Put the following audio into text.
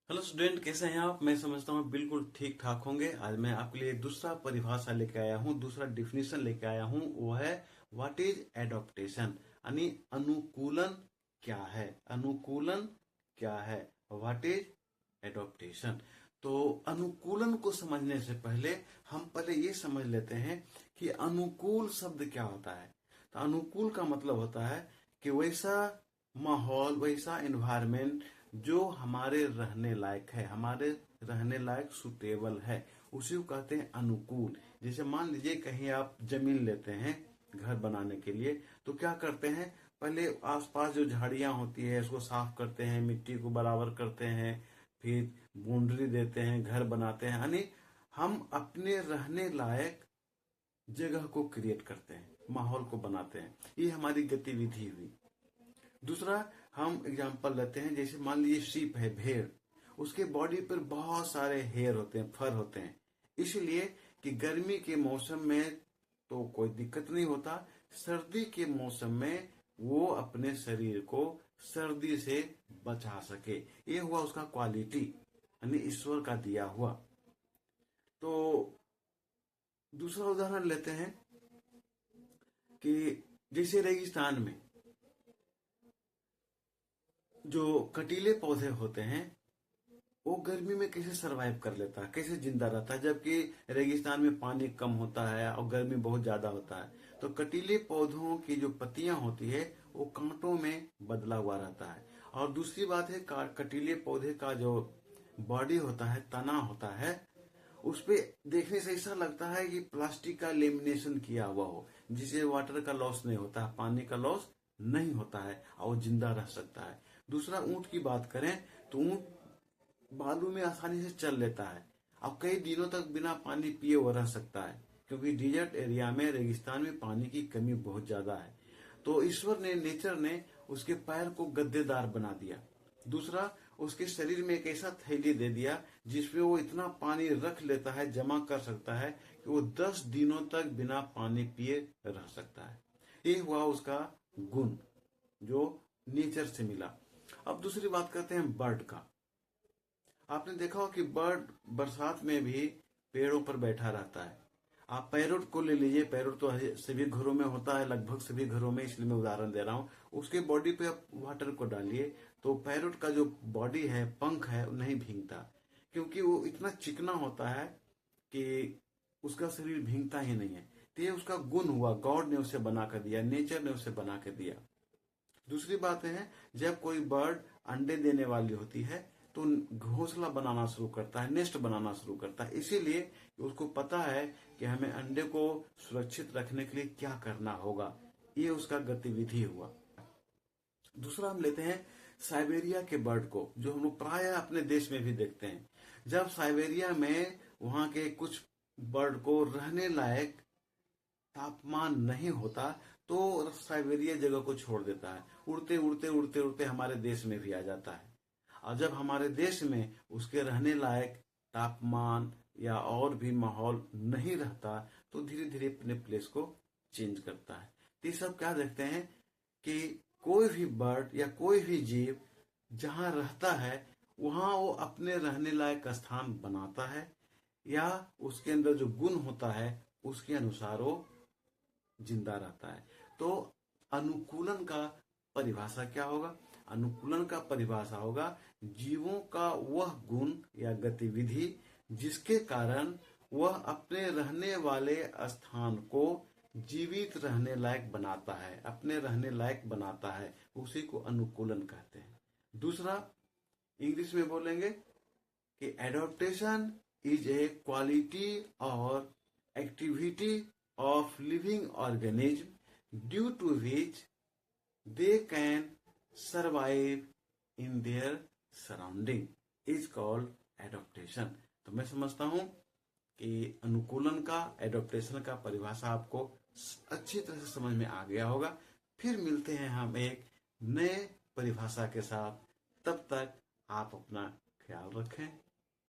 Hello student, कैसे हैं आप? मैं समझता हूँ बिल्कुल ठीक ठाक होंगे। आज मैं आपके लिए दूसरा परिभाषा लेके आया हूँ, दूसरा डिफिनेशन लेके आया हूँ। वो है व्हाट इज एडॉप्टेशन, यानी अनुकूलन क्या है। अनुकूलन क्या है, व्हाट इज एडॉप्टेशन। तो अनुकूलन को समझने से पहले हम पहले ये समझ लेते हैं कि अनुकूल शब्द क्या होता है। तो अनुकूल का मतलब होता है कि वैसा माहौल, वैसा एनवायरमेंट जो हमारे रहने लायक है, हमारे रहने लायक सुटेबल है, उसी को कहते हैं अनुकूल। जैसे मान लीजिए कहीं आप जमीन लेते हैं घर बनाने के लिए, तो क्या करते हैं, पहले आसपास जो झाड़ियां होती है उसको साफ करते हैं, मिट्टी को बराबर करते हैं, फिर बाउंड्री देते हैं, घर बनाते हैं, यानी हम अपने रहने लायक जगह को क्रिएट करते हैं, माहौल को बनाते हैं। ये हमारी गतिविधि हुई। दूसरा, हम एग्जांपल लेते हैं, जैसे मान लीजिए शीप है, भेड़, उसके बॉडी पर बहुत सारे हेयर होते हैं, फर होते हैं, इसलिए कि गर्मी के मौसम में तो कोई दिक्कत नहीं होता, सर्दी के मौसम में वो अपने शरीर को सर्दी से बचा सके। ये हुआ उसका क्वालिटी, यानी ईश्वर का दिया हुआ। तो दूसरा उदाहरण लेते हैं कि जैसे रेगिस्तान में जो कटीले पौधे होते हैं वो गर्मी में कैसे सरवाइव कर लेता है, कैसे जिंदा रहता है, जबकि रेगिस्तान में पानी कम होता है और गर्मी बहुत ज्यादा होता है। तो कटीले पौधों की जो पत्तियां होती है वो कांटों में बदला हुआ रहता है। और दूसरी बात है, कटीले पौधे का जो बॉडी होता है, तना होता है, उस पे देखने से ऐसा लगता है कि प्लास्टिक का लेमिनेशन किया हुआ हो, जिससे वाटर का लॉस नहीं होता है, पानी का लॉस नहीं होता है और जिंदा रह सकता है। दूसरा, ऊंट की बात करें तो ऊंट बालू में आसानी से चल लेता है और कई दिनों तक बिना पानी पिए वो रह सकता है, क्योंकि डिजर्ट एरिया में, रेगिस्तान में पानी की कमी बहुत ज्यादा है। तो ईश्वर ने, नेचर ने उसके पैर को गद्देदार बना दिया। दूसरा, उसके शरीर में एक ऐसा थैली दे दिया जिसमें वो इतना पानी रख लेता है, जमा कर सकता है कि वो 10 दिनों तक बिना पानी पिए रह सकता है। ये हुआ उसका गुण जो नेचर से मिला। अब दूसरी बात करते हैं बर्ड का। आपने देखा हो कि बर्ड बरसात में भी पेड़ों पर बैठा रहता है। आप पैरोट को ले लीजिए, पैरोट तो सभी घरों में होता है, लगभग सभी घरों में, इसलिए मैं उदाहरण दे रहा हूँ। उसके बॉडी पे आप वाटर को डालिए तो पैरोट का जो बॉडी है, पंख है, वो नहीं भीगता, क्योंकि वो इतना चिकना होता है कि उसका शरीर भीगता ही नहीं है। तो ये उसका गुण हुआ, गॉड ने उसे बना कर दिया, नेचर ने उसे बना कर दिया। दूसरी बात है, जब कोई बर्ड अंडे देने वाली होती है तो घोंसला बनाना शुरू करता है, नेस्ट बनाना शुरू करता है, इसीलिए उसको पता है कि हमें अंडे को सुरक्षित रखने के लिए क्या करना होगा। ये उसका गतिविधि हुआ। दूसरा, हम लेते हैं साइबेरिया के बर्ड को, जो हम लोग प्राय अपने देश में भी देखते हैं। जब साइबेरिया में वहां के कुछ बर्ड को रहने लायक तापमान नहीं होता तो साइबेरिया जगह को छोड़ देता है, उड़ते उड़ते उड़ते उड़ते हमारे देश में भी आ जाता है। और जब हमारे देश में उसके रहने लायक तापमान या और भी माहौल नहीं रहता तो धीरे धीरे अपने प्लेस को चेंज करता है। तो ये सब क्या देखते हैं कि कोई भी बर्ड या कोई भी जीव जहां रहता है वहां वो अपने रहने लायक स्थान बनाता है, या उसके अंदर जो गुण होता है उसके अनुसार वो जिंदा रहता है। तो अनुकूलन का परिभाषा क्या होगा? अनुकूलन का परिभाषा होगा जीवों का वह गुण या गतिविधि जिसके कारण वह अपने रहने वाले स्थान को जीवित रहने लायक बनाता है, अपने रहने लायक बनाता है, उसी को अनुकूलन कहते हैं। दूसरा, इंग्लिश में बोलेंगे कि एडॉप्टेशन इज ए क्वालिटी और activity of living organism due to which they can survive in their surrounding is called adaptation। तो मैं समझता हूं कि अनुकूलन का, एडॉप्टेशन का परिभाषा आपको अच्छी तरह से समझ में आ गया होगा। फिर मिलते हैं हम एक नए परिभाषा के साथ। तब तक आप अपना ख्याल रखें।